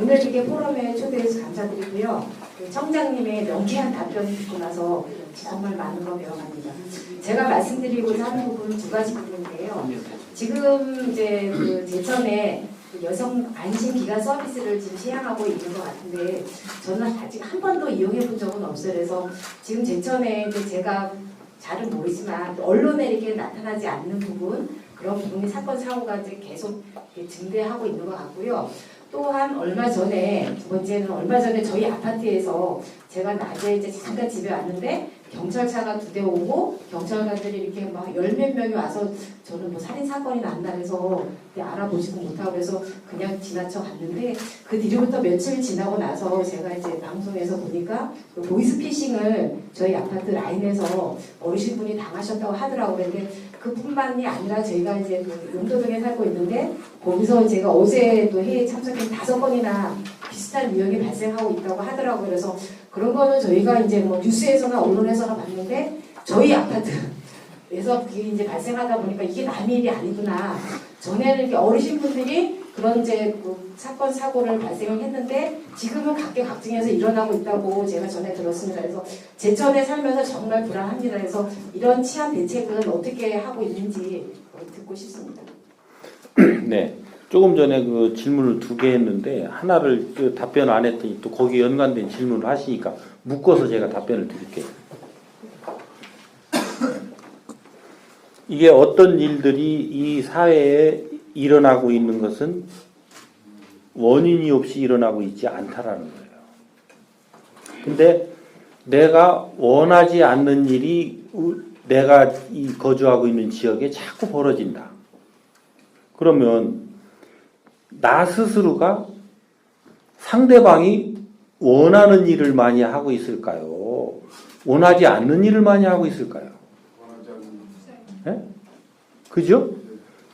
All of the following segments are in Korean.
오늘 이렇게 포럼에 초대해서 감사드리고요. 그 청장님의 명쾌한 답변 듣고 나서 정말 많은 거 배워갑니다. 제가 말씀드리고자 하는 부분은 두 가지 부분인데요. 지금 이제 그 제천에 그 여성 안심 기간 서비스를 지금 시행하고 있는 것 같은데 저는 아직 한 번도 이용해 본 적은 없어요. 그래서 지금 제천에 이제 제가 잘은 모르지만 언론에 이렇게 나타나지 않는 부분 그런 부분이 사건 사고가 이제 계속 증대하고 있는 것 같고요. 또한 얼마 전에 두 번째는 얼마 전에 저희 아파트에서 제가 낮에 이제 잠깐 집에 왔는데 경찰차가 2대 오고 경찰관들이 이렇게 막 10몇 명이 와서 저는 뭐 살인 사건이 난다 해서 알아보지도 못하고 그래서 그냥 지나쳐 갔는데 그 뒤로부터 며칠 지나고 나서 제가 이제 방송에서 보니까 그 보이스피싱을 저희 아파트 라인에서 어르신분이 당하셨다고 하더라고요. 근데 그뿐만이 아니라 저희가 이제 그 용도동에 살고 있는데 거기서 제가 어제 또 회의에 참석해서 5건이나 비슷한 유형이 발생하고 있다고 하더라고요. 그래서 그런 거는 저희가 이제 뭐 뉴스에서나 언론에서나 봤는데 저희 아파트에서 그게 이제 발생하다 보니까 이게 남의 일이 아니구나. 전에는 이렇게 어르신분들이 그런 이제 그 사건 사고를 발생을 했는데 지금은 각계각층에서 일어나고 있다고 제가 전에 들었습니다. 그래서 제천에 살면서 정말 불안합니다. 그래서 이런 치안 대책은 어떻게 하고 있는지 듣고 싶습니다. 네. 조금 전에 그 질문을 2개 했는데 하나를 그 답변 안 했더니 또 거기에 연관된 질문을 하시니까 묶어서 제가 답변을 드릴게요. 이게 어떤 일들이 이 사회에 일어나고 있는 것은 원인이 없이 일어나고 있지 않다라는 거예요. 근데 내가 원하지 않는 일이 내가 거주하고 있는 지역에 자꾸 벌어진다. 그러면 나 스스로가 상대방이 원하는 일을 많이 하고 있을까요? 원하지 않는 일을 많이 하고 있을까요? 네? 그죠?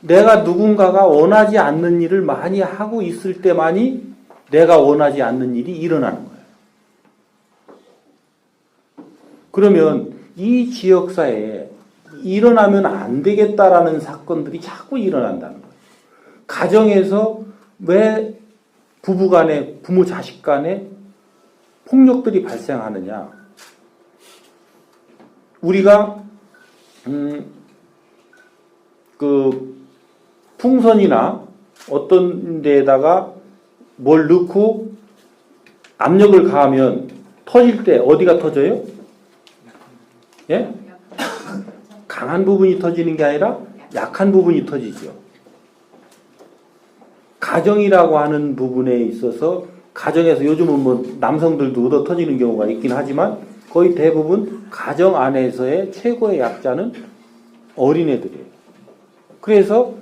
내가 누군가가 원하지 않는 일을 많이 하고 있을 때만이 내가 원하지 않는 일이 일어나는 거예요. 그러면 이 지역사회에 일어나면 안 되겠다라는 사건들이 자꾸 일어난다는 거예요. 가정에서 왜 부부간에 부모 자식 간에 폭력들이 발생하느냐? 우리가 그 풍선이나 어떤 데에다가 뭘 넣고 압력을 가하면 터질 때 어디가 터져요? 예? 강한 부분이 터지는 게 아니라 약한 부분이 터지죠. 가정이라고 하는 부분에 있어서 가정에서 요즘은 뭐 남성들도 얻어 터지는 경우가 있긴 하지만 거의 대부분 가정 안에서의 최고의 약자는 어린애들이에요. 그래서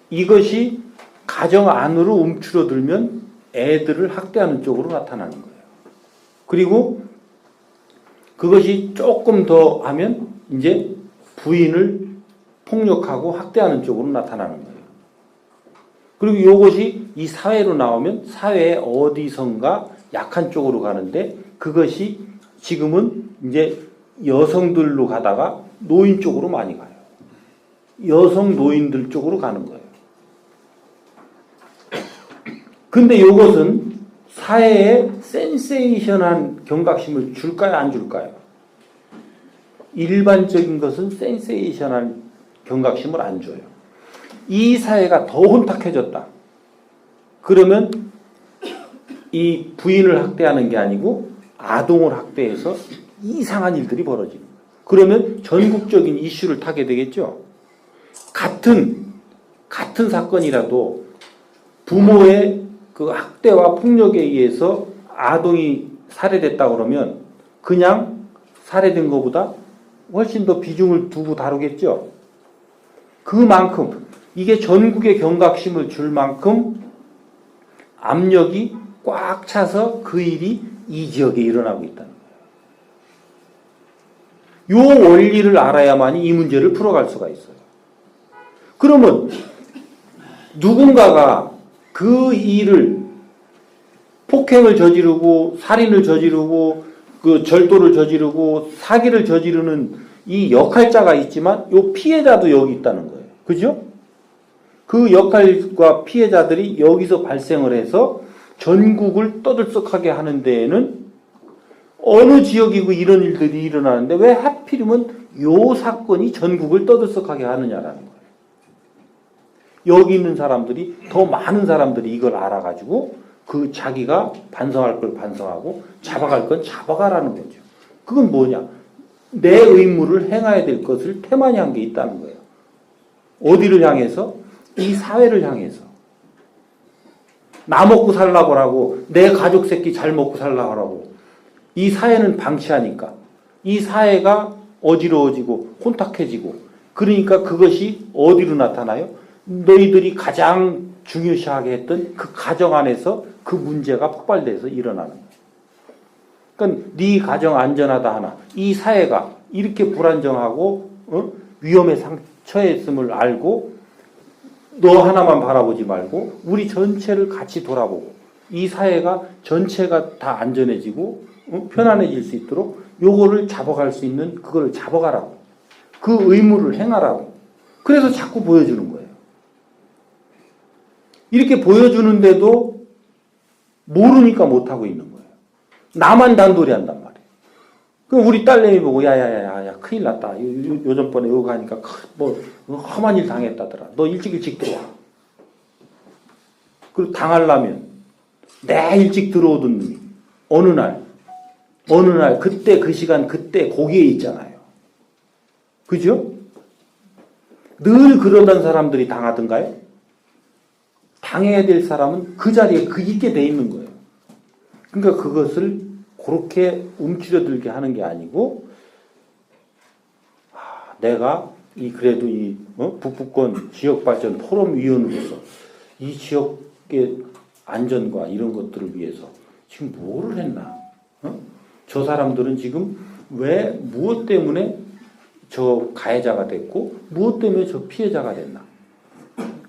이것이 가정 안으로 움츠러들면 애들을 학대하는 쪽으로 나타나는 거예요. 그리고 그것이 조금 더 하면 이제 부인을 폭력하고 학대하는 쪽으로 나타나는 거예요. 그리고 이것이 이 사회로 나오면 사회의 어디선가 약한 쪽으로 가는데 그것이 지금은 이제 여성들로 가다가 노인 쪽으로 많이 가요. 여성 노인들 쪽으로 가는 거예요. 근데 이것은 사회에 센세이션한 경각심을 줄까요? 안 줄까요? 일반적인 것은 센세이션한 경각심을 안 줘요. 이 사회가 더 혼탁해졌다. 그러면 이 부인을 학대하는 게 아니고 아동을 학대해서 이상한 일들이 벌어지는 거예요. 그러면 전국적인 이슈를 타게 되겠죠. 같은 사건이라도 부모의 그 학대와 폭력에 의해서 아동이 살해됐다 그러면 그냥 살해된 것보다 훨씬 더 비중을 두고 다루겠죠. 그만큼 이게 전국의 경각심을 줄 만큼 압력이 꽉 차서 그 일이 이 지역에 일어나고 있다는 거예요. 이 원리를 알아야만이 이 문제를 풀어갈 수가 있어요. 그러면 누군가가 그 일을 폭행을 저지르고 살인을 저지르고 그 절도를 저지르고 사기를 저지르는 이 역할자가 있지만 이 피해자도 여기 있다는 거예요. 그죠? 그 역할과 피해자들이 여기서 발생을 해서 전국을 떠들썩하게 하는 데에는 어느 지역이고 이런 일들이 일어나는데 왜 하필이면 요 사건이 전국을 떠들썩하게 하느냐라는 거예요. 여기 있는 사람들이, 더 많은 사람들이 이걸 알아가지고 그 자기가 반성할 걸 반성하고 잡아갈 건 잡아가라는 거죠. 그건 뭐냐? 내 의무를 행해야 될 것을 태만히 한 게 있다는 거예요. 어디를 향해서? 이 사회를 향해서. 나 먹고 살라고 하고 내 가족 새끼 잘 먹고 살라고 하고 이 사회는 방치하니까 이 사회가 어지러워지고 혼탁해지고 그러니까 그것이 어디로 나타나요? 너희들이 가장 중요시하게 했던 그 가정 안에서 그 문제가 폭발돼서 일어나는 거예요. 그러니까 네 가정 안전하다 하나 이 사회가 이렇게 불안정하고 위험에 처했음을 알고 너 하나만 바라보지 말고 우리 전체를 같이 돌아보고 이 사회가 전체가 다 안전해지고 편안해질 수 있도록 요거를 잡아갈 수 있는 그거를 잡아가라고 그 의무를 행하라고 그래서 자꾸 보여주는 거예요. 이렇게 보여주는데도 모르니까 못하고 있는 거예요. 나만 단돌이 한단 말이에요. 그럼 우리 딸내미 보고 야야야야 큰일 났다. 요전번에 여기 가니까 뭐 험한 일 당했다더라. 너 일찍 들어와. 그리고 당하려면 내 일찍 들어오던 놈이 어느 날 그때 그 시간 그때 거기에 있잖아요. 그죠? 늘 그러던 사람들이 당하던가요? 당해야 될 사람은 그 자리에 있게 돼 있는 거예요. 그러니까 그것을 그렇게 움츠러들게 하는 게 아니고 내가 그래도 북부권 지역발전 포럼위원으로서 이 지역의 안전과 이런 것들을 위해서 지금 뭐를 했나? 저 사람들은 지금 왜 무엇 때문에 저 가해자가 됐고 무엇 때문에 저 피해자가 됐나?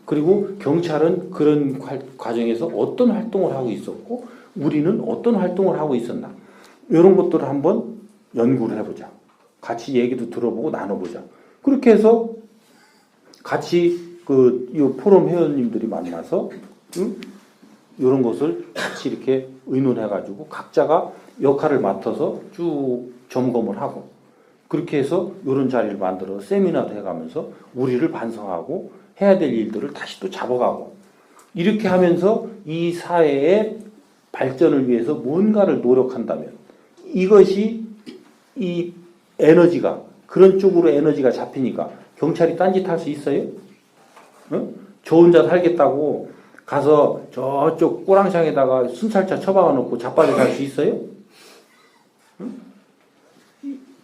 그리고 경찰은 그런 과정에서 어떤 활동을 하고 있었고 우리는 어떤 활동을 하고 있었나? 이런 것들을 한번 연구를 해보자. 같이 얘기도 들어보고 나눠보자. 그렇게 해서 같이 이 포럼 회원님들이 만나서 이런 것을 같이 이렇게 의논해가지고 각자가 역할을 맡아서 쭉 점검을 하고 그렇게 해서 이런 자리를 만들어 세미나도 해가면서 우리를 반성하고 해야 될 일들을 다시 또 잡아가고 이렇게 하면서 이 사회의 발전을 위해서 뭔가를 노력한다면 이것이 이 에너지가 그런 쪽으로 에너지가 잡히니까 경찰이 딴짓할 수 있어요? 응? 저 혼자 살겠다고 가서 저쪽 꼬랑샹에다가 순찰차 처박아 놓고 자빠져 살 수 있어요? 응?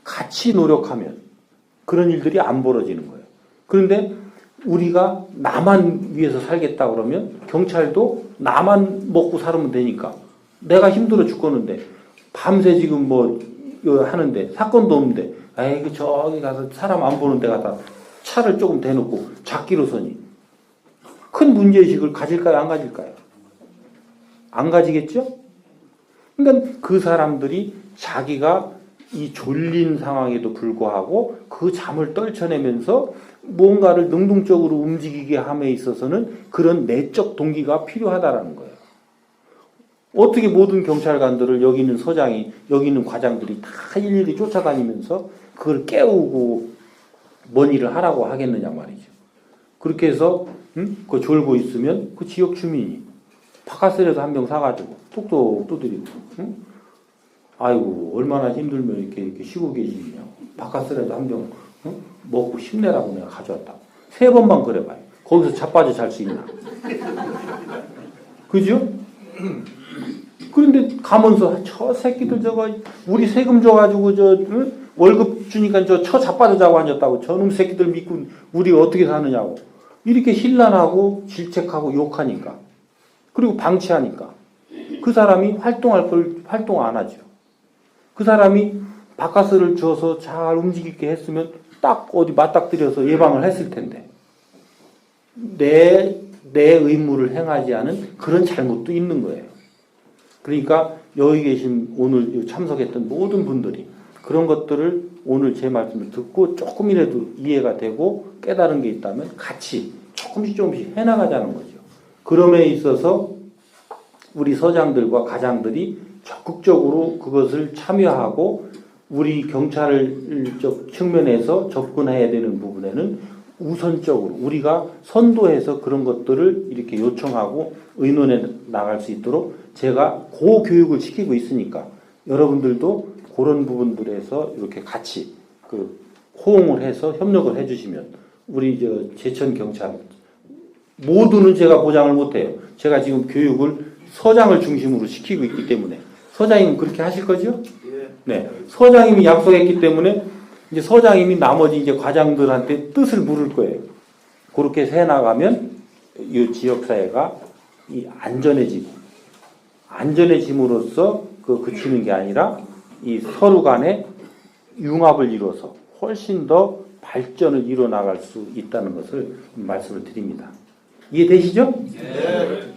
같이 노력하면 그런 일들이 안 벌어지는 거예요. 그런데 우리가 나만 위해서 살겠다 그러면 경찰도 나만 먹고 살면 되니까 내가 힘들어 죽겠는데 밤새 지금 하는데 사건도 없는데 에이 저기 가서 사람 안 보는 데 가다 차를 조금 대놓고 잡기로 서니 큰 문제의식을 가질까요? 안 가질까요? 안 가지겠죠? 그러니까 그 사람들이 자기가 이 졸린 상황에도 불구하고 그 잠을 떨쳐내면서 뭔가를 능동적으로 움직이게 함에 있어서는 그런 내적 동기가 필요하다라는 거예요. 어떻게 모든 경찰관들을 여기 있는 서장이 여기 있는 과장들이 다 일일이 쫓아다니면서 그걸 깨우고 뭔 일을 하라고 하겠느냐 말이죠. 그렇게 해서 그 졸고 있으면 그 지역 주민이 바카스라도 한 병 사가지고 뚝뚝 두드리고 아이고 얼마나 힘들면 이렇게 쉬고 계시냐고 바카스라도 한 병 먹고 힘내라고 내가 가져왔다고 3번만 그래봐요. 거기서 자빠져 잘 수 있나? 그죠? 그런데 가면서 저 새끼들 저거 우리 세금 줘가지고 월급 주니까 저 자빠져 자고 앉았다고 저놈 새끼들 믿고 우리 어떻게 사느냐고 이렇게 힐난하고 질책하고 욕하니까 그리고 방치하니까 그 사람이 활동할 걸 활동 안 하죠. 그 사람이 바카스를 줘서 잘 움직이게 했으면 딱 어디 맞닥뜨려서 예방을 했을 텐데 내 의무를 행하지 않은 그런 잘못도 있는 거예요. 그러니까 여기 계신 오늘 참석했던 모든 분들이 그런 것들을 오늘 제 말씀을 듣고 조금이라도 이해가 되고 깨달은 게 있다면 같이 조금씩 해나가자는 거죠. 그럼에 있어서 우리 서장들과 가장들이 적극적으로 그것을 참여하고 우리 경찰적 측면에서 접근해야 되는 부분에는 우선적으로 우리가 선도해서 그런 것들을 이렇게 요청하고 의논해 나갈 수 있도록 제가 그 교육을 시키고 있으니까 여러분들도 그런 부분들에서 이렇게 같이 그 호응을 해서 협력을 해주시면 우리 제천 경찰 모두는 제가 보장을 못해요. 제가 지금 교육을 서장을 중심으로 시키고 있기 때문에 서장님은 그렇게 하실 거죠? 네, 서장님이 약속했기 때문에 이제 서장님이 나머지 이제 과장들한테 뜻을 물을 거예요. 그렇게 해 나가면 이 지역사회가 이 안전해짐으로써 그치는 게 아니라 이 서로 간에 융합을 이뤄서 훨씬 더 발전을 이뤄 나갈 수 있다는 것을 말씀을 드립니다. 이해되시죠? 네.